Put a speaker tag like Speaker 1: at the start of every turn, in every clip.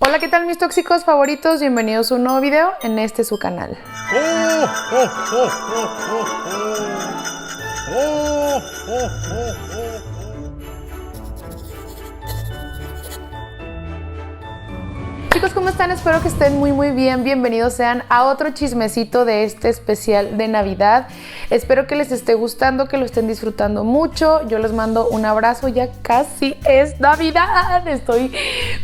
Speaker 1: Hola, ¿qué tal mis tóxicos favoritos? Bienvenidos a un nuevo video en su canal. Chicos, ¿cómo están? Espero que estén muy bien. Bienvenidos sean a otro chismecito de este especial de Navidad. Espero que les esté gustando, que lo estén disfrutando mucho. Yo les mando un abrazo, ya casi es Navidad. Estoy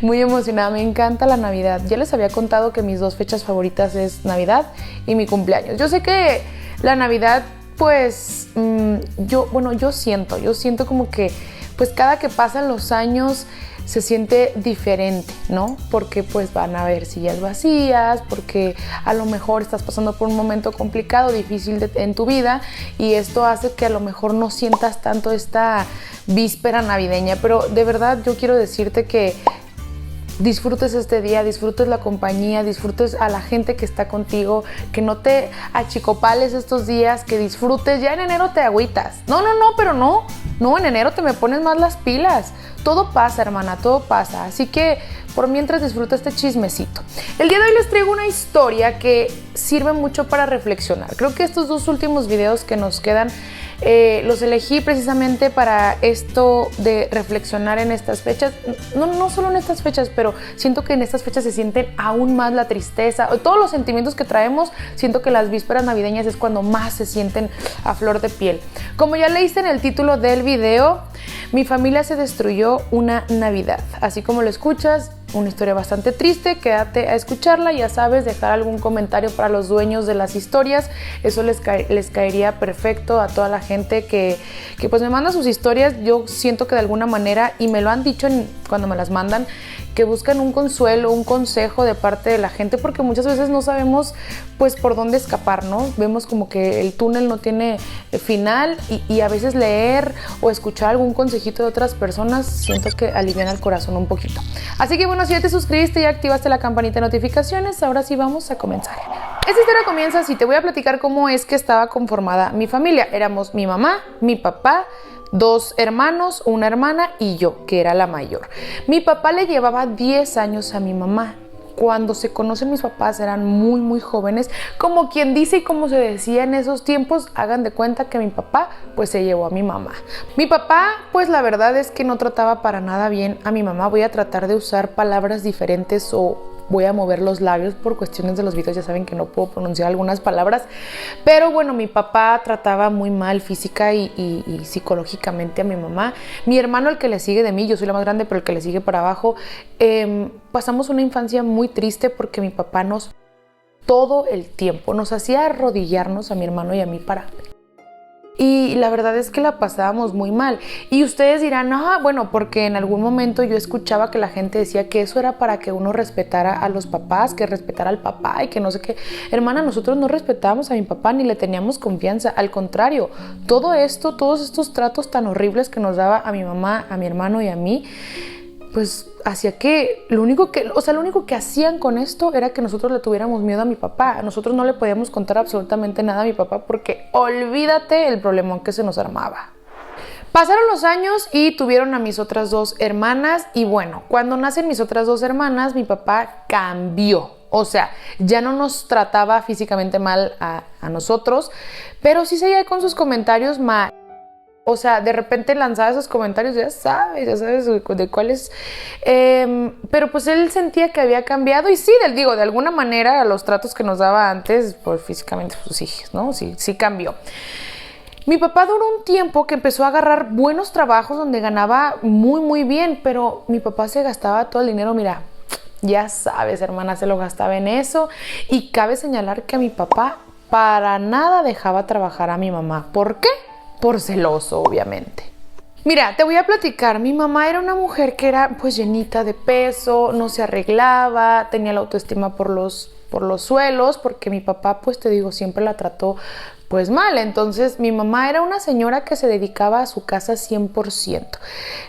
Speaker 1: muy emocionada, me encanta la Navidad. Ya les había contado que mis dos fechas favoritas es Navidad y mi cumpleaños. Yo sé que la Navidad, pues, yo siento como que, pues cada que pasan los años se siente diferente, ¿no? Porque pues van a haber sillas vacías, porque a lo mejor estás pasando por un momento complicado, difícil en tu vida, y esto hace que a lo mejor no sientas tanto esta víspera navideña. Pero de verdad yo quiero decirte que disfrutes este día, disfrutes la compañía, disfrutes a la gente que está contigo, que no te achicopales estos días, que disfrutes. Ya en enero te agüitas. No, en enero te me pones más las pilas. Todo pasa, hermana, todo pasa. Así que por mientras disfruta este chismecito. El día de hoy les traigo una historia que sirve mucho para reflexionar. Creo que estos dos últimos videos que nos quedan los elegí precisamente para esto de reflexionar en estas fechas. No solo en estas fechas, pero siento que en estas fechas se sienten aún más la tristeza, todos los sentimientos que traemos. Siento que las vísperas navideñas es cuando más se sienten a flor de piel. Como ya leíste en el título del video, mi familia se destruyó una Navidad. Así como lo escuchas, una historia bastante triste. Quédate a escucharla. Ya sabes, dejar algún comentario para los dueños de las historias. Eso les caería perfecto a toda la gente que pues me manda sus historias. Yo siento que de alguna manera, y me lo han dicho cuando me las mandan, que buscan un consuelo, un consejo de parte de la gente, porque muchas veces no sabemos pues por dónde escapar, ¿no? Vemos como que el túnel no tiene final, y a veces leer o escuchar algún consejito de otras personas siento que alivian el corazón un poquito. Así que bueno, si ya te suscribiste y activaste la campanita de notificaciones, ahora sí vamos a comenzar. Esta historia comienza así. Te voy a platicar cómo es que estaba conformada mi familia. Éramos mi mamá, mi papá, dos hermanos, una hermana y yo, que era la mayor. Mi papá le llevaba 10 años a mi mamá. Cuando se conocen mis papás eran muy jóvenes, como quien dice y como se decía en esos tiempos. Hagan de cuenta que mi papá pues se llevó a mi mamá. Mi papá pues la verdad es que no trataba para nada bien a mi mamá. Voy a tratar de usar palabras diferentes o voy a mover los labios por cuestiones de los videos. Ya saben que no puedo pronunciar algunas palabras, pero bueno, mi papá trataba muy mal física y psicológicamente a mi mamá. Mi hermano, el que le sigue de mí, yo soy la más grande, pero el que le sigue para abajo, pasamos una infancia muy triste porque mi papá todo el tiempo nos hacía arrodillarnos a mi hermano y a mí y la verdad es que la pasábamos muy mal. Y ustedes dirán, bueno, porque en algún momento yo escuchaba que la gente decía que eso era para que uno respetara a los papás, que respetara al papá y que no sé qué. Hermana, nosotros no respetábamos a mi papá ni le teníamos confianza. Al contrario, todos estos tratos tan horribles que nos daba a mi mamá, a mi hermano y a mí, pues hacía que lo único que hacían con esto era que nosotros le tuviéramos miedo a mi papá. Nosotros no le podíamos contar absolutamente nada a mi papá porque olvídate el problemón que se nos armaba. Pasaron los años y tuvieron a mis otras dos hermanas, y bueno, cuando nacen mis otras dos hermanas, mi papá cambió. O sea, ya no nos trataba físicamente mal a nosotros, pero sí seguía con sus comentarios mal. O sea, de repente lanzaba esos comentarios, ya sabes de cuáles. Pero pues él sentía que había cambiado, y sí, de alguna manera los tratos que nos daba antes, pues físicamente sus hijos, ¿no? Sí cambió. Mi papá duró un tiempo que empezó a agarrar buenos trabajos donde ganaba muy bien, pero mi papá se gastaba todo el dinero, mira, ya sabes, hermana, se lo gastaba en eso. Y cabe señalar que a mi papá para nada dejaba trabajar a mi mamá. ¿Por qué? Por celoso, obviamente. Mira, te voy a platicar. Mi mamá era una mujer que era pues llenita de peso, no se arreglaba, tenía la autoestima por los suelos, porque mi papá, pues te digo, siempre la trató pues mal. Entonces mi mamá era una señora que se dedicaba a su casa 100%.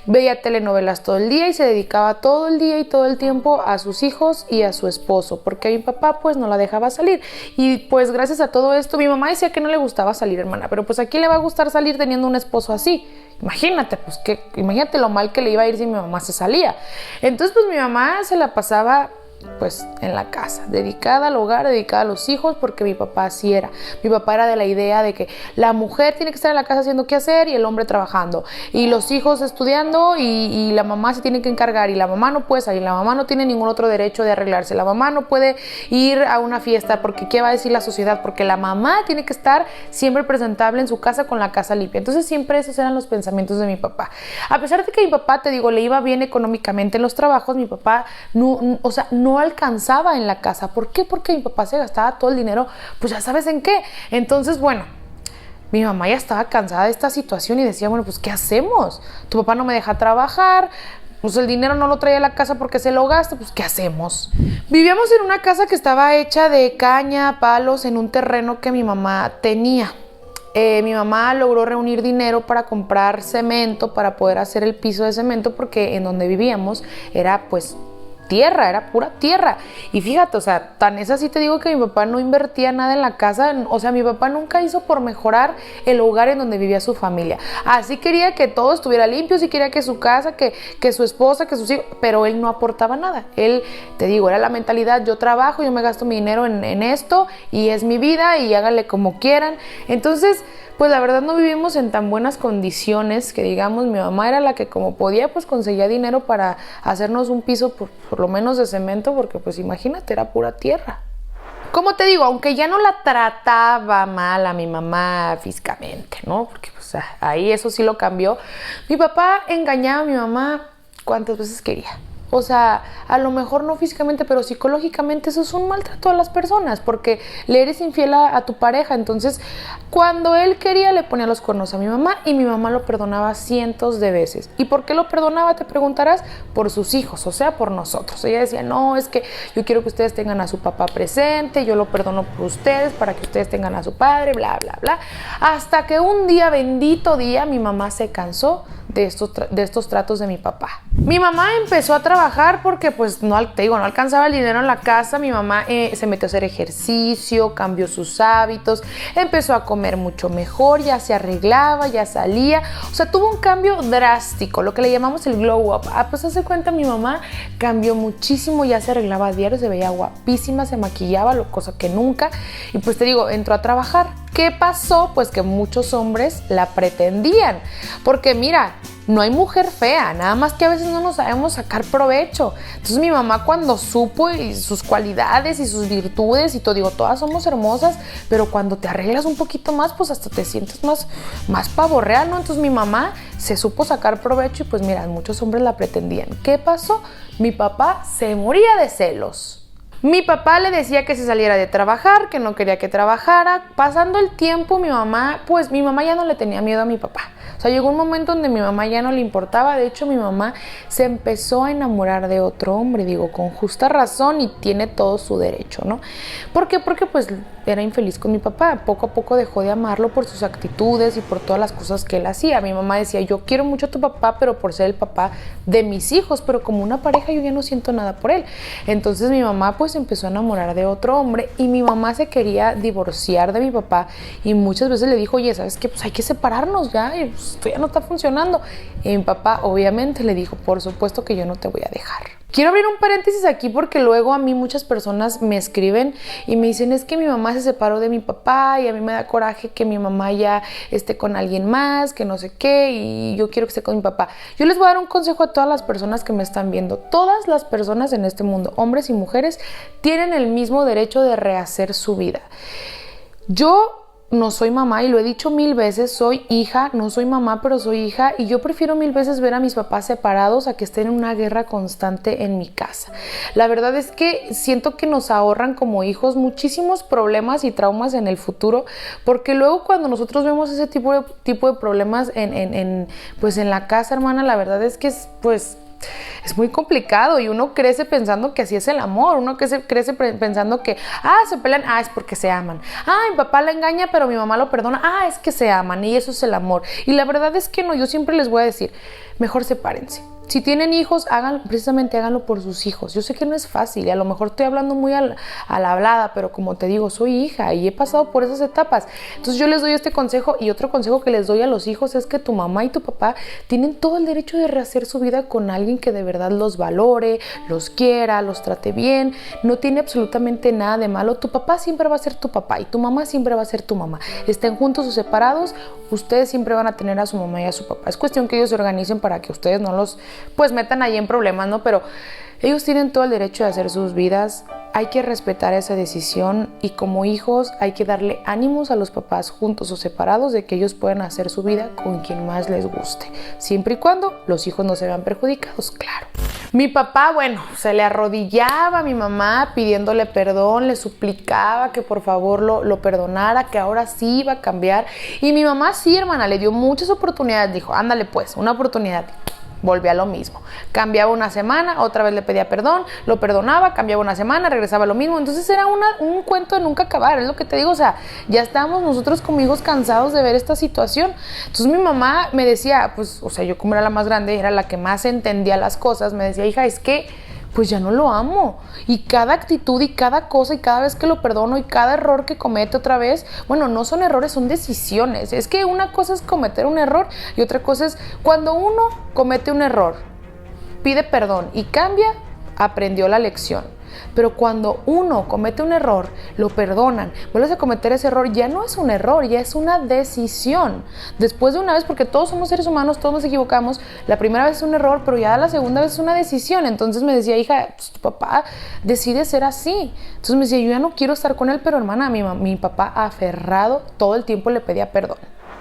Speaker 1: Veía telenovelas todo el día y se dedicaba todo el día y todo el tiempo a sus hijos y a su esposo, porque mi papá pues no la dejaba salir. Y pues gracias a todo esto, mi mamá decía que no le gustaba salir, hermana, pero pues ¿a quién le va a gustar salir teniendo un esposo así? Imagínate, pues imagínate lo mal que le iba a ir si mi mamá se salía. Entonces pues mi mamá se la pasaba pues en la casa, dedicada al hogar, dedicada a los hijos, porque mi papá así era. Mi papá era de la idea de que la mujer tiene que estar en la casa haciendo qué hacer y el hombre trabajando, y los hijos estudiando, y la mamá se tiene que encargar, y la mamá no puede salir, la mamá no tiene ningún otro derecho de arreglarse, la mamá no puede ir a una fiesta porque qué va a decir la sociedad, porque la mamá tiene que estar siempre presentable en su casa con la casa limpia. Entonces siempre esos eran los pensamientos de mi papá. A pesar de que mi papá, te digo, le iba bien económicamente en los trabajos, mi papá no alcanzaba en la casa. ¿Por qué? Porque mi papá se gastaba todo el dinero, pues ya sabes en qué. Entonces, bueno, mi mamá ya estaba cansada de esta situación y decía, bueno, pues ¿qué hacemos? Tu papá no me deja trabajar, pues el dinero no lo trae a la casa porque se lo gasta, pues ¿qué hacemos? Vivíamos en una casa que estaba hecha de caña, palos, en un terreno que mi mamá tenía. Mi mamá logró reunir dinero para comprar cemento, para poder hacer el piso de cemento, porque en donde vivíamos era pues tierra, era pura tierra. Y fíjate, o sea, tan es así, te digo, que mi papá no invertía nada en la casa. O sea, mi papá nunca hizo por mejorar el hogar en donde vivía su familia. Así quería que todo estuviera limpio, sí quería que su casa, que su esposa, que sus hijos, pero él no aportaba nada. Él, te digo, era la mentalidad: yo trabajo, yo me gasto mi dinero en esto y es mi vida y háganle como quieran. Entonces, pues la verdad no vivimos en tan buenas condiciones, que digamos, mi mamá era la que como podía pues conseguía dinero para hacernos un piso por lo menos de cemento, porque pues imagínate, era pura tierra. Como te digo, aunque ya no la trataba mal a mi mamá físicamente, ¿no? Porque pues ahí eso sí lo cambió. Mi papá engañaba a mi mamá cuantas veces quería. O sea, a lo mejor no físicamente, pero psicológicamente eso es un maltrato a las personas, porque le eres infiel a tu pareja. Entonces, cuando él quería, le ponía los cuernos a mi mamá, y mi mamá lo perdonaba cientos de veces. ¿Y por qué lo perdonaba? Te preguntarás. Por sus hijos, o sea, por nosotros. Ella decía, no, es que yo quiero que ustedes tengan a su papá presente, yo lo perdono por ustedes, para que ustedes tengan a su padre, bla, bla, bla. Hasta que un día, bendito día, mi mamá se cansó de estos tratos de mi papá. Mi mamá empezó a trabajar porque pues no alcanzaba el dinero en la casa. Mi mamá se metió a hacer ejercicio, cambió sus hábitos, empezó a comer mucho mejor, ya se arreglaba, ya salía. O sea, tuvo un cambio drástico, lo que le llamamos el glow up. Pues hace cuenta, mi mamá cambió muchísimo, ya se arreglaba a diario, se veía guapísima, se maquillaba, cosa que nunca. Y pues te digo, entró a trabajar. ¿Qué pasó? Pues que muchos hombres la pretendían, porque mira, no hay mujer fea, nada más que a veces no nos sabemos sacar provecho. Entonces mi mamá, cuando supo y sus cualidades y sus virtudes y todo, digo, todas somos hermosas, pero cuando te arreglas un poquito más, pues hasta te sientes más pavo real, ¿no? Entonces mi mamá se supo sacar provecho y pues mira, muchos hombres la pretendían. ¿Qué pasó? Mi papá se moría de celos. Mi papá le decía que se saliera de trabajar, que no quería que trabajara. Pasando el tiempo, mi mamá ya no le tenía miedo a mi papá. O sea, llegó un momento donde mi mamá ya no le importaba. De hecho, mi mamá se empezó a enamorar de otro hombre, digo, con justa razón, y tiene todo su derecho, ¿no? ¿Por qué? Porque pues era infeliz con mi papá. Poco a poco dejó de amarlo por sus actitudes y por todas las cosas que él hacía. Mi mamá decía, yo quiero mucho a tu papá, pero por ser el papá de mis hijos, pero como una pareja yo ya no siento nada por él. Entonces mi mamá pues empezó a enamorar de otro hombre, y mi mamá se quería divorciar de mi papá, y muchas veces le dijo, oye, ¿sabes qué? Pues hay que separarnos ya, y pues, esto ya no está funcionando. Y mi papá obviamente le dijo, por supuesto que yo no te voy a dejar. Quiero abrir un paréntesis aquí, porque luego a mí muchas personas me escriben y me dicen, es que mi mamá se separó de mi papá y a mí me da coraje que mi mamá ya esté con alguien más, que no sé qué, y yo quiero que esté con mi papá. Yo les voy a dar un consejo a todas las personas que me están viendo. Todas las personas en este mundo, hombres y mujeres, tienen el mismo derecho de rehacer su vida. Yo no soy mamá, y lo he dicho 1000 veces, soy hija, no soy mamá, pero soy hija, y yo prefiero 1000 veces ver a mis papás separados a que estén en una guerra constante en mi casa. La verdad es que siento que nos ahorran como hijos muchísimos problemas y traumas en el futuro, porque luego cuando nosotros vemos ese tipo de problemas en la casa, hermana, la verdad es que pues es muy complicado y uno crece pensando que así es el amor, uno crece pensando que, se pelean, es porque se aman, mi papá la engaña pero mi mamá lo perdona, es que se aman y eso es el amor. Y la verdad es que no, yo siempre les voy a decir, mejor sepárense. Si tienen hijos, háganlo por sus hijos. Yo sé que no es fácil y a lo mejor estoy hablando muy a la hablada, pero como te digo, soy hija y he pasado por esas etapas. Entonces yo les doy este consejo, y otro consejo que les doy a los hijos es que tu mamá y tu papá tienen todo el derecho de rehacer su vida con alguien que de verdad los valore, los quiera, los trate bien. No tiene absolutamente nada de malo. Tu papá siempre va a ser tu papá y tu mamá siempre va a ser tu mamá. Estén juntos o separados, ustedes siempre van a tener a su mamá y a su papá. Es cuestión que ellos se organicen para que ustedes no los metan ahí en problemas, ¿no? Pero ellos tienen todo el derecho de hacer sus vidas. Hay que respetar esa decisión y como hijos hay que darle ánimos a los papás, juntos o separados, de que ellos puedan hacer su vida con quien más les guste, siempre y cuando los hijos no se vean perjudicados, claro. Mi papá, se le arrodillaba a mi mamá pidiéndole perdón, le suplicaba que por favor lo perdonara, que ahora sí iba a cambiar. Y mi mamá sí, hermana, le dio muchas oportunidades, dijo, ándale pues, una oportunidad. Volvía a lo mismo, cambiaba una semana, otra vez le pedía perdón, lo perdonaba, cambiaba una semana, regresaba a lo mismo. Entonces era un cuento de nunca acabar, es lo que te digo. O sea, ya estábamos nosotros como hijos cansados de ver esta situación. Entonces mi mamá me decía, yo como era la más grande, era la que más entendía las cosas, me decía, hija, es que pues ya no lo amo, y cada actitud y cada cosa y cada vez que lo perdono y cada error que comete otra vez, no son errores, son decisiones. Es que una cosa es cometer un error y otra cosa es cuando uno comete un error, pide perdón y cambia, aprendió la lección. Pero cuando uno comete un error, lo perdonan, vuelves a cometer ese error, ya no es un error, ya es una decisión. Después de una vez, porque todos somos seres humanos, todos nos equivocamos, la primera vez es un error, pero ya la segunda vez es una decisión. Entonces me decía, hija, tu papá decide ser así. Entonces me decía, yo ya no quiero estar con él, pero hermana, mi papá aferrado todo el tiempo le pedía perdón.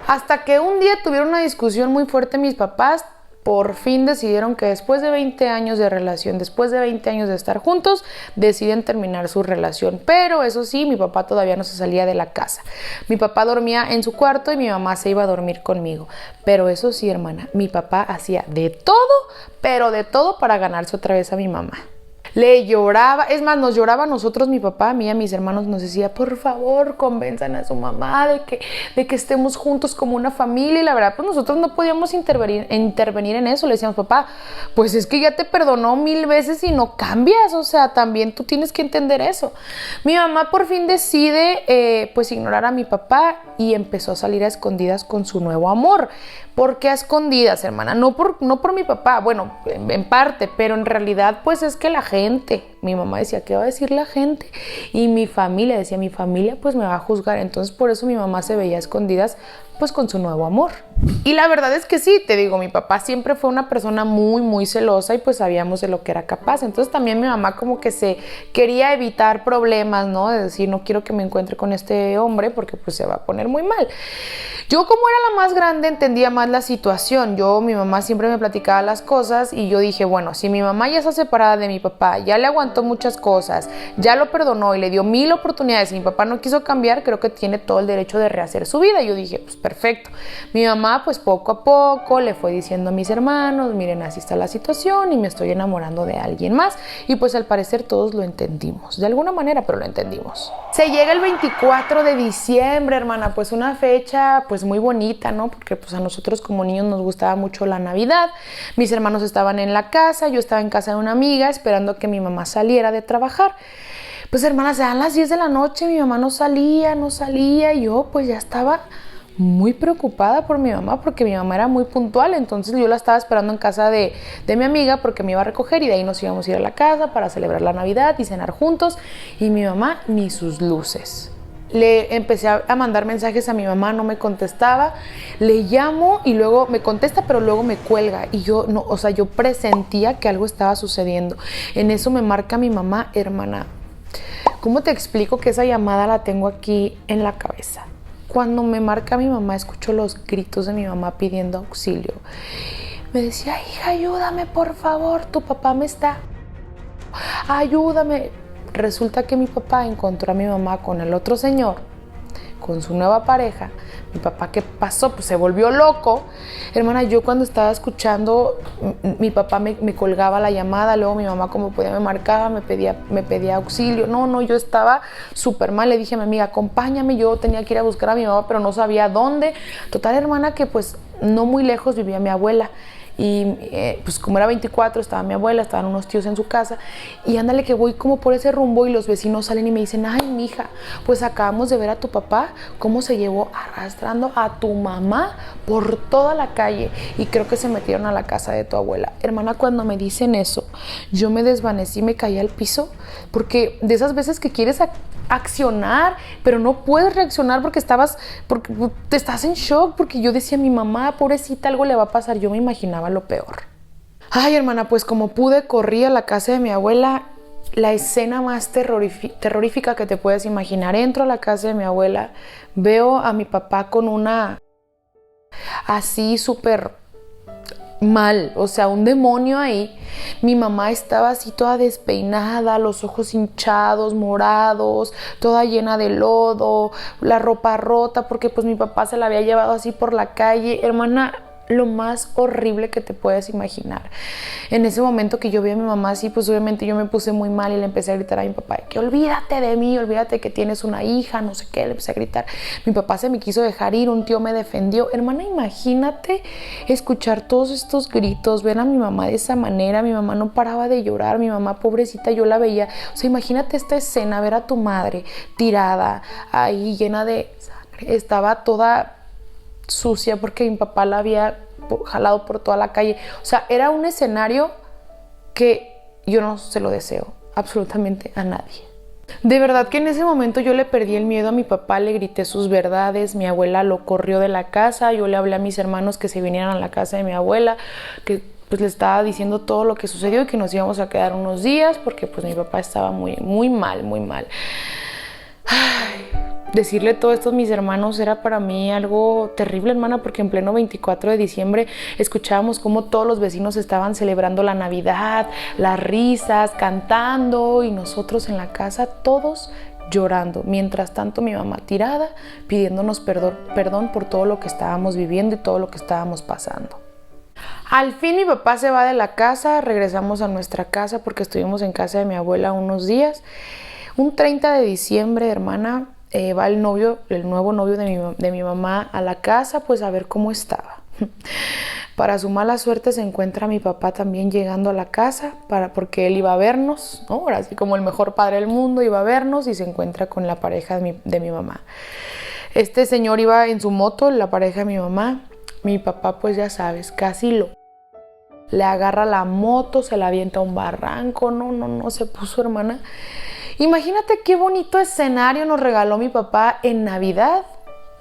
Speaker 1: Hasta que un día tuvieron una discusión muy fuerte mis papás. Por fin decidieron que después de 20 años de relación, después de 20 años de estar juntos, deciden terminar su relación. Pero eso sí, mi papá todavía no se salía de la casa. Mi papá dormía en su cuarto y mi mamá se iba a dormir conmigo. Pero eso sí, hermana, mi papá hacía de todo, pero de todo para ganarse otra vez a mi mamá. Le lloraba, es más, nos lloraba a nosotros, mi papá, a mí y a mis hermanos, nos decía, por favor, convenzan a su mamá de que estemos juntos como una familia. Y la verdad, pues nosotros no podíamos intervenir en eso. Le decíamos, papá, pues es que ya te perdonó 1000 veces y no cambias, o sea, también tú tienes que entender eso. Mi mamá por fin decide, ignorar a mi papá y empezó a salir a escondidas con su nuevo amor. ¿Por qué a escondidas, hermana? No por mi papá, en parte, pero en realidad pues es que la gente, mi mamá decía, ¿qué va a decir la gente? Y mi familia decía, mi familia pues me va a juzgar. Entonces por eso mi mamá se veía a escondidas pues con su nuevo amor. Y la verdad es que sí, te digo, mi papá siempre fue una persona muy, muy celosa y pues sabíamos de lo que era capaz. Entonces también mi mamá como que se quería evitar problemas, ¿no? De decir, no quiero que me encuentre con este hombre porque pues se va a poner muy mal. Yo como era la más grande entendía más la situación. Mi mamá siempre me platicaba las cosas y yo dije, si mi mamá ya está separada de mi papá, ya le aguantó muchas cosas, ya lo perdonó y le dio 1000 oportunidades y mi papá no quiso cambiar, creo que tiene todo el derecho de rehacer su vida. Y yo dije, pues perfecto. Mi mamá pues poco a poco le fue diciendo a mis hermanos, miren, así está la situación y me estoy enamorando de alguien más. Y pues al parecer todos lo entendimos, de alguna manera, pero lo entendimos. Se llega el 24 de diciembre, hermana, pues una fecha pues muy bonita, ¿no? Porque pues a nosotros como niños nos gustaba mucho la Navidad. Mis hermanos estaban en la casa, yo estaba en casa de una amiga esperando que mi mamá saliera de trabajar. Pues hermana, se dan las 10 de la noche, mi mamá no salía y yo pues ya estaba muy preocupada por mi mamá porque mi mamá era muy puntual. Entonces yo la estaba esperando en casa de mi amiga porque me iba a recoger y de ahí nos íbamos a ir a la casa para celebrar la Navidad y cenar juntos. Y mi mamá ni sus luces. Le empecé a mandar mensajes a mi mamá, no me contestaba. Le llamo y luego me contesta, pero luego me cuelga. Y yo yo presentía que algo estaba sucediendo. En eso me marca mi mamá, hermana. ¿Cómo te explico que esa llamada la tengo aquí en la cabeza? Cuando me marca mi mamá, escucho los gritos de mi mamá pidiendo auxilio. Me decía, hija, ayúdame, por favor, tu papá me está... Ayúdame. Resulta que mi papá encontró a mi mamá con el otro señor, con su nueva pareja, mi papá, ¿qué pasó? Pues se volvió loco. Hermana, yo cuando estaba escuchando, mi papá me colgaba la llamada, luego mi mamá como podía me marcaba, me pedía auxilio. No, yo estaba súper mal. Le dije a mi amiga, acompáñame, yo tenía que ir a buscar a mi mamá, pero no sabía dónde. Total, hermana, que pues no muy lejos vivía mi abuela. Y pues como era 24, estaba mi abuela, estaban unos tíos en su casa y ándale que voy como por ese rumbo y los vecinos salen y me dicen, ay mija, pues acabamos de ver a tu papá cómo se llevó arrastrando a tu mamá por toda la calle y creo que se metieron a la casa de tu abuela. Hermana, cuando me dicen eso, yo me desvanecí, me caí al piso, porque de esas veces que quieres accionar, pero no puedes reaccionar porque te estás en shock, porque yo decía, mi mamá, pobrecita, algo le va a pasar. Yo me imaginaba lo peor. Ay, hermana, pues como pude, corrí a la casa de mi abuela. La escena más terrorífica que te puedes imaginar. Entro a la casa de mi abuela, veo a mi papá con una así súper mal, o sea, un demonio ahí. Mi mamá estaba así toda despeinada, los ojos hinchados, morados, toda llena de lodo, la ropa rota porque pues mi papá se la había llevado así por la calle. Hermana, lo más horrible que te puedes imaginar. En ese momento que yo vi a mi mamá así, pues obviamente yo me puse muy mal y le empecé a gritar a mi papá que olvídate de mí, olvídate que tienes una hija, no sé qué, le empecé a gritar. Mi papá se me quiso dejar ir, un tío me defendió. Hermana, imagínate escuchar todos estos gritos, ver a mi mamá de esa manera. Mi mamá no paraba de llorar, mi mamá pobrecita, yo la veía. O sea, imagínate esta escena, ver a tu madre tirada ahí llena de sangre, estaba toda sucia porque mi papá la había jalado por toda la calle. O sea, era un escenario que yo no se lo deseo absolutamente a nadie. De verdad que en ese momento yo le perdí el miedo a mi papá, le grité sus verdades, mi abuela lo corrió de la casa, yo le hablé a mis hermanos que se vinieran a la casa de mi abuela, que pues le estaba diciendo todo lo que sucedió y que nos íbamos a quedar unos días porque pues mi papá estaba muy mal, muy mal. Ay, decirle todo esto a mis hermanos era para mí algo terrible, hermana, porque en pleno 24 de diciembre escuchábamos cómo todos los vecinos estaban celebrando la Navidad, las risas, cantando y nosotros en la casa todos llorando. Mientras tanto mi mamá tirada pidiéndonos perdón por todo lo que estábamos viviendo y todo lo que estábamos pasando. Al fin mi papá se va de la casa, regresamos a nuestra casa porque estuvimos en casa de mi abuela unos días. Un 30 de diciembre, hermana, va el nuevo novio de mi mamá a la casa, pues a ver cómo estaba. Para su mala suerte se encuentra mi papá también llegando a la casa porque él iba a vernos, ¿no? Ahora sí, como el mejor padre del mundo, iba a vernos y se encuentra con la pareja de mi mamá. Este señor iba en su moto, la pareja de mi mamá. Mi papá, pues ya sabes, le agarra la moto, se la avienta a un barranco. No, se puso, hermana. Imagínate qué bonito escenario nos regaló mi papá en Navidad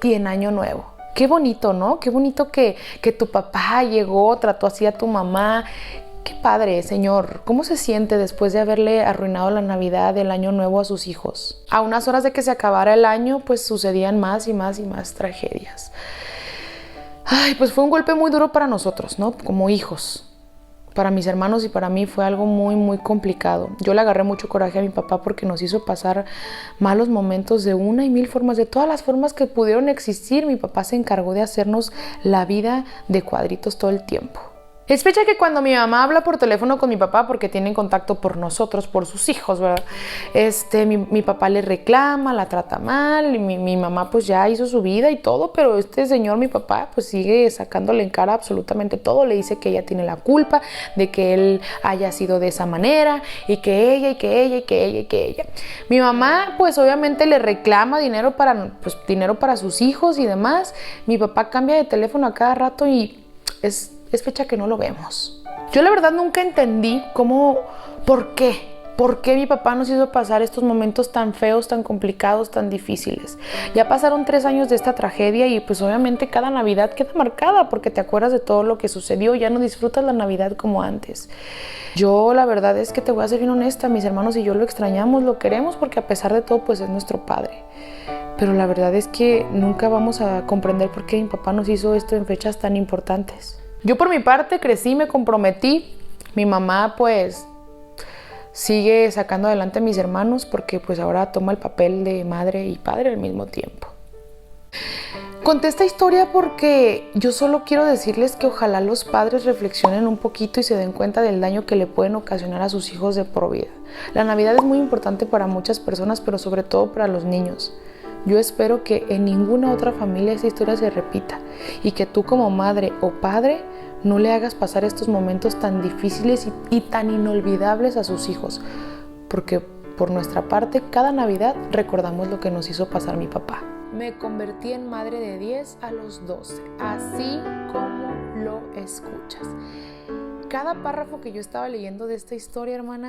Speaker 1: y en Año Nuevo. Qué bonito, ¿no? Qué bonito que tu papá llegó, trató así a tu mamá. Qué padre, señor. ¿Cómo se siente después de haberle arruinado la Navidad, el Año Nuevo a sus hijos? A unas horas de que se acabara el año, pues sucedían más y más tragedias. Ay, pues fue un golpe muy duro para nosotros, ¿no? Como hijos. Para mis hermanos y para mí fue algo muy complicado. Yo le agarré mucho coraje a mi papá porque nos hizo pasar malos momentos de una y mil formas, de todas las formas que pudieron existir. Mi papá se encargó de hacernos la vida de cuadritos todo el tiempo. Es fecha que cuando mi mamá habla por teléfono con mi papá, porque tienen contacto por nosotros, por sus hijos, ¿verdad? Mi papá le reclama, la trata mal, y mi mamá pues ya hizo su vida y todo, pero este señor, mi papá, pues sigue sacándole en cara absolutamente todo. Le dice que ella tiene la culpa de que él haya sido de esa manera y que ella. Mi mamá pues obviamente le reclama dinero para sus hijos y demás. Mi papá cambia de teléfono a cada rato y es fecha que no lo vemos. Yo la verdad nunca entendí por qué mi papá nos hizo pasar estos momentos tan feos, tan complicados, tan difíciles. Ya pasaron 3 años de esta tragedia y pues obviamente cada Navidad queda marcada porque te acuerdas de todo lo que sucedió, ya no disfrutas la Navidad como antes. Yo la verdad es que te voy a ser bien honesta, mis hermanos y yo lo extrañamos, lo queremos porque a pesar de todo pues es nuestro padre. Pero la verdad es que nunca vamos a comprender por qué mi papá nos hizo esto en fechas tan importantes. Yo por mi parte crecí, me comprometí. Mi mamá pues sigue sacando adelante a mis hermanos porque pues ahora toma el papel de madre y padre al mismo tiempo. Conté esta historia porque yo solo quiero decirles que ojalá los padres reflexionen un poquito y se den cuenta del daño que le pueden ocasionar a sus hijos de por vida. La Navidad es muy importante para muchas personas, pero sobre todo para los niños. Yo espero que en ninguna otra familia esta historia se repita y que tú como madre o padre no le hagas pasar estos momentos tan difíciles y tan inolvidables a sus hijos, porque por nuestra parte cada Navidad recordamos lo que nos hizo pasar mi papá. Me convertí en madre de 10 a los 12, así como lo escuchas. Cada párrafo que yo estaba leyendo de esta historia, hermana,